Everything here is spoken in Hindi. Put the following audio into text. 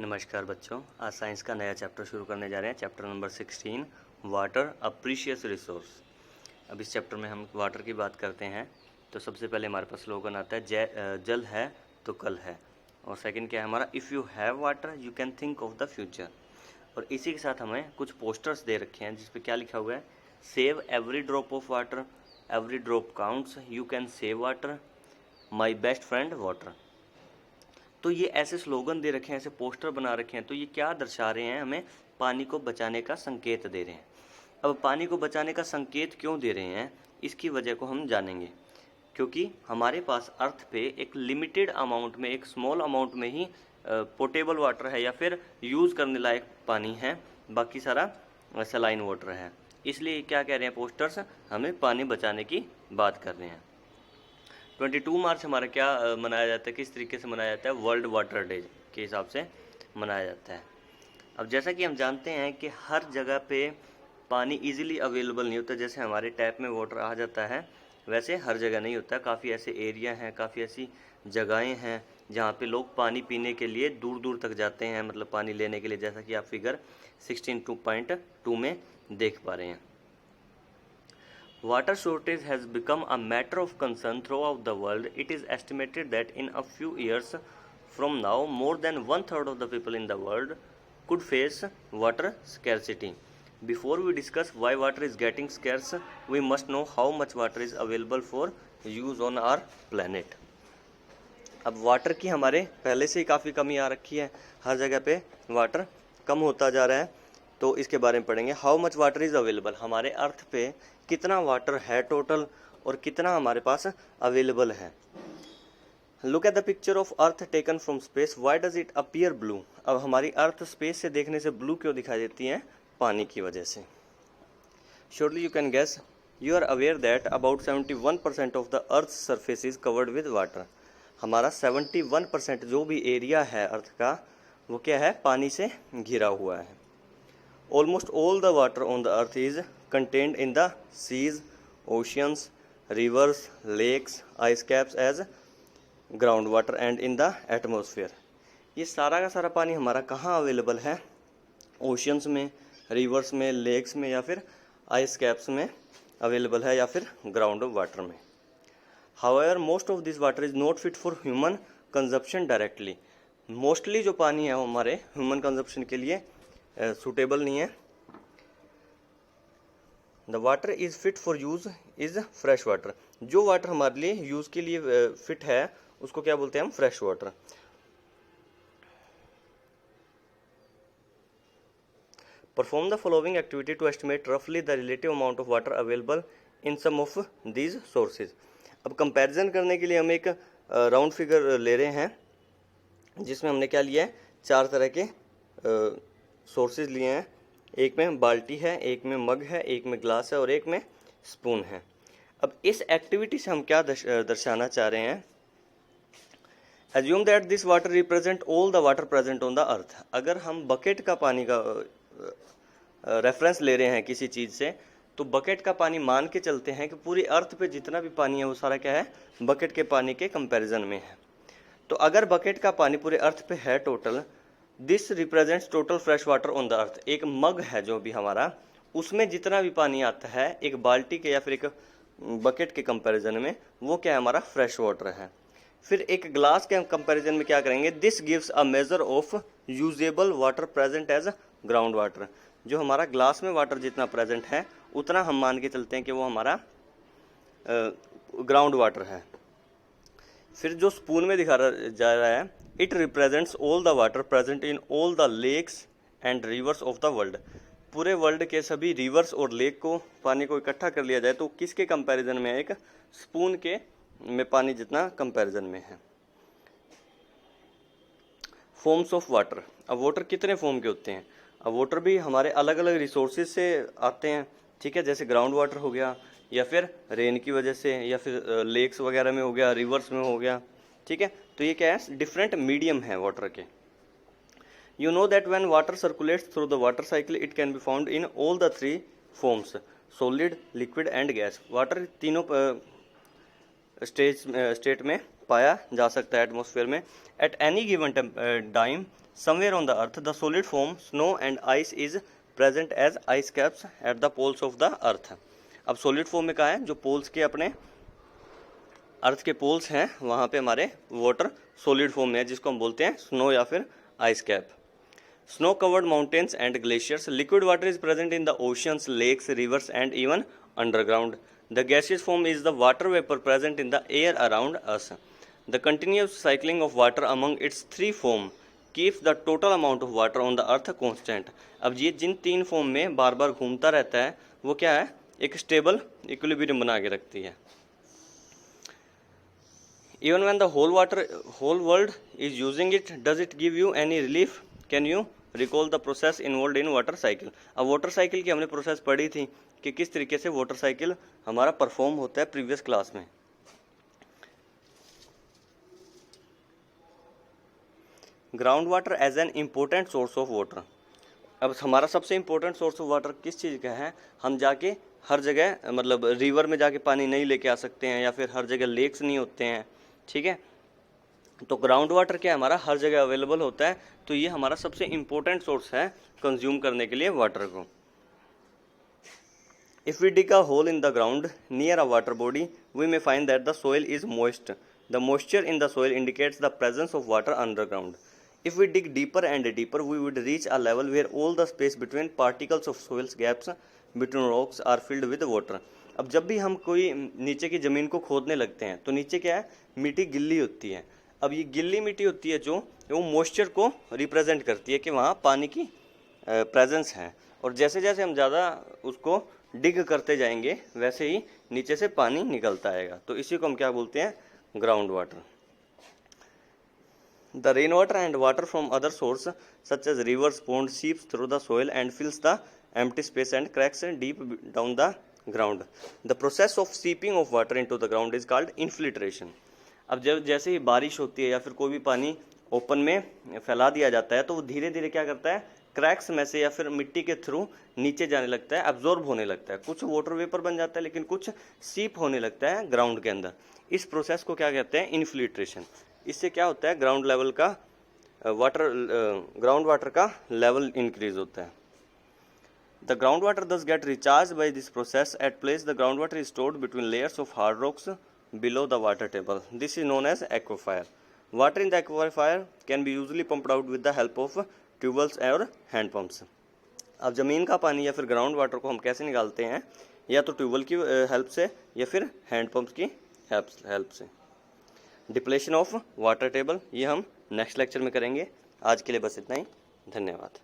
नमस्कार बच्चों, आज साइंस का नया चैप्टर शुरू करने जा रहे हैं। चैप्टर नंबर 16, वाटर अ प्रीशियस रिसोर्स। अब इस चैप्टर में हम वाटर की बात करते हैं। तो सबसे पहले हमारे पास स्लोगन आता है जल है तो कल है। और सेकंड क्या है हमारा, if you have water you can think of the future. और इसी के साथ हमें कुछ पोस्टर्स दे रखे हैं जिस पे क्या लिखा हुआ है, save every drop of water, every drop counts, you can save water, my best friend water. तो ये ऐसे स्लोगन दे रखे हैं, ऐसे पोस्टर बना रखे हैं। तो ये क्या दर्शा रहे हैं, हमें पानी को बचाने का संकेत दे रहे हैं। अब पानी को बचाने का संकेत क्यों दे रहे हैं, इसकी वजह को हम जानेंगे। क्योंकि हमारे पास अर्थ पे एक लिमिटेड अमाउंट में, एक स्मॉल अमाउंट में ही पोर्टेबल वाटर है या फिर यूज़ करने लायक पानी है, बाकी सारा सलाइन वाटर है। इसलिए क्या कह रहे हैं पोस्टर्स, हमें पानी बचाने की बात कर रहे हैं। 22 मार्च हमारा क्या मनाया जाता है, किस तरीके से मनाया जाता है, वर्ल्ड वाटर डे के हिसाब से मनाया जाता है। अब जैसा कि हम जानते हैं कि हर जगह पे पानी इजीली अवेलेबल नहीं होता। जैसे हमारे टैप में वाटर आ जाता है, वैसे हर जगह नहीं होता। काफ़ी ऐसे एरिया हैं, काफ़ी ऐसी जगहें हैं जहाँ पे लोग पानी पीने के लिए दूर दूर तक जाते हैं, मतलब पानी लेने के लिए, जैसा कि आप फिगर 16.2 में देख पा रहे हैं। Water shortage has become a matter of concern throughout the world. It is estimated that in a few years from now, more than 1/3 of the people in the world could face water scarcity. Before we discuss why water is getting scarce, we must know how much water is available for use on our planet. अब वाटर की हमारे पहले से ही काफ़ी कमी आ रखी है, हर जगह पे वाटर कम होता जा रहा है। तो इसके बारे में पढ़ेंगे। How much water is available, हमारे अर्थ पे कितना वाटर है टोटल और कितना हमारे पास अवेलेबल है। Look at the picture of earth taken from space, why does it appear blue. अब हमारी अर्थ स्पेस से देखने से ब्लू क्यों दिखाई देती है, पानी की वजह से। Surely you can guess, you are aware that about 71% of the earth surface is covered with water. हमारा 71% जो भी एरिया है अर्थ का, वो क्या है, पानी से घिरा हुआ है। Almost all the water on the earth is contained in the seas, oceans, rivers, lakes, ice caps as groundwater and in the atmosphere. ये सारा का सारा पानी हमारा कहाँ अवेलेबल है, ओशियंस में, रिवर्स में, लेक्स में या फिर आइस कैप्स में अवेलेबल है या फिर ग्राउंड वाटर में। However, most of this water is not fit for human consumption directly. Mostly जो पानी है वो हमारे ह्यूमन कंजप्शन के लिए सूटेबल नहीं है। The water is fit for use is fresh water. जो वाटर हमारे लिए यूज के लिए फिट है उसको क्या बोलते हैं हम, fresh water. Perform the following activity to estimate रफली the relative amount of water available in some of these sources. अब कंपैरिजन करने के लिए हम एक राउंड फिगर ले रहे हैं जिसमें हमने क्या लिया है, चार तरह के सोर्सेज लिए हैं। एक में बाल्टी है, एक में मग है, एक में ग्लास है और एक में स्पून है। अब इस एक्टिविटी से हम क्या दर्शाना चाह रहे हैं, assume that this water represent all the water present on the अर्थ। अगर हम बकेट का पानी का रेफरेंस ले रहे हैं किसी चीज़ से, तो बकेट का पानी मान के चलते हैं कि पूरी अर्थ पे जितना भी पानी है वो सारा क्या है, बकेट के पानी के कंपैरिजन में है। तो अगर बकेट का पानी पूरे अर्थ पे है total, this represents total fresh water on the अर्थ। एक मग है जो भी हमारा, उसमें जितना भी पानी आता है एक बाल्टी के या फिर एक बकेट के कंपैरिजन में, वो क्या है, हमारा फ्रेश वाटर है। फिर एक ग्लास के कंपैरिजन में क्या करेंगे, this gives a measure of usable water present as ground water. जो हमारा ग्लास में वाटर जितना प्रेजेंट है उतना हम मान के चलते हैं कि वो हमारा ग्राउंड वाटर है। फिर जो स्पून में दिखा जा रहा है, it represents all the water present in all the lakes and rivers of the world. पूरे वर्ल्ड के सभी रिवर्स और लेक को, पानी को इकट्ठा कर लिया जाए तो किसके कंपैरिजन में है, एक स्पून के में पानी जितना कंपैरिजन में है। Forms of water. अब वाटर कितने फॉर्म के होते हैं, अब वाटर भी हमारे अलग अलग रिसोर्सेज से आते हैं, ठीक है। जैसे ग्राउंड वाटर हो गया, या फिर रेन की वजह से, या फिर लेक्स वगैरह में हो गया, रिवर्स में हो गया, ठीक है। तो ये क्या है, डिफरेंट मीडियम है वाटर के। You know that when water circulates through the water cycle it can be found in all the three forms, solid, liquid and gas. Water तीनों स्टेट में पाया जा सकता है एटमॉस्फेयर में। At any given time Somewhere on the earth the solid form snow and ice is present as ice caps at the poles of the earth. अब solid form में कहा है जो poles के अपने अर्थ के पोल्स हैं वहाँ पे हमारे वाटर सॉलिड फॉर्म में है जिसको हम बोलते हैं स्नो या फिर ice cap. Snow covered mountains and glaciers. Liquid water is present in the oceans, lakes, rivers and even underground. The gaseous form is the water vapour present in the air around us. The continuous cycling of water among its three form keeps the total amount of water on the earth constant. अब ये जिन तीन फॉर्म में बार बार घूमता रहता है वो क्या है, एक स्टेबल इक्विलिब्रियम बना के रखती है. Even when the whole world is using it, does it give you any relief? Can you recall the process involved in water cycle? अब वाटर साइकिल की हमने प्रोसेस पढ़ी थी कि किस तरीके से वाटर साइकिल हमारा परफॉर्म होता है प्रीवियस क्लास में. Ground water as an important source of water. अब हमारा सबसे इम्पोर्टेंट सोर्स ऑफ वाटर किस चीज़ का है, हम जाके हर जगह मतलब रिवर में जाके पानी नहीं लेके आ सकते हैं या फिर हर जगह लेक्स नहीं होते हैं, ठीक है. तो ग्राउंड वाटर क्या हमारा हर जगह अवेलेबल होता है, तो ये हमारा सबसे इम्पोर्टेंट सोर्स है कंज्यूम करने के लिए वाटर को. If we dig a hole in the ground near a water body we may find that the soil is moist. The moisture in the soil indicates the presence of water underground. If we dig deeper and deeper, we would reach a level where all the space between particles of soil's gaps between rocks are filled with water. अब जब भी हम कोई नीचे की ज़मीन को खोदने लगते हैं तो नीचे क्या है, मिट्टी गिल्ली होती है. अब ये गिल्ली मिट्टी होती है जो वो मॉइस्चर को रिप्रेजेंट करती है कि वहाँ पानी की प्रेजेंस है. और जैसे जैसे हम ज़्यादा उसको डिग करते जाएंगे वैसे ही नीचे से पानी निकलता आएगा. तो इसी को हम क्या बोलते हैं, ground water. The rainwater and water from other sources such as rivers, ponds seeps through the soil and fills the empty space and cracks deep down the ground. The process of seeping of water into the ground is called infiltration. अब जब जैसे ही बारिश होती है या फिर कोई भी पानी ओपन में फैला दिया जाता है तो वो धीरे धीरे क्या करता है, क्रैक्स में से या फिर मिट्टी के थ्रू नीचे जाने लगता है, एब्जॉर्ब होने लगता है. कुछ वाटर वेपर बन जाता है लेकिन कुछ सीप होने लगता है ग्राउंड के अंदर. इस प्रोसेस को क्या कहते हैं, इन्फिल्ट्रेशन. इससे क्या होता है, ग्राउंड लेवल का ग्राउंड वाटर का लेवल इंक्रीज होता है. The ground water does get recharge by this process at place. The ground water is stored between layers of hard rocks below the water table. This is known as aquifer. Water in the aquifer can be usually pumped out with the help of tubewells और हैंड पम्प्स. अब ज़मीन का पानी या फिर ग्राउंड वाटर को हम कैसे निकालते हैं, या तो ट्यूबवेल की हेल्प से या फिर हैंड पम्प्स की हेल्प से. डिप्लेशन ऑफ वाटर टेबल ये हम नेक्स्ट लेक्चर में करेंगे. आज के लिए बस इतना ही. धन्यवाद.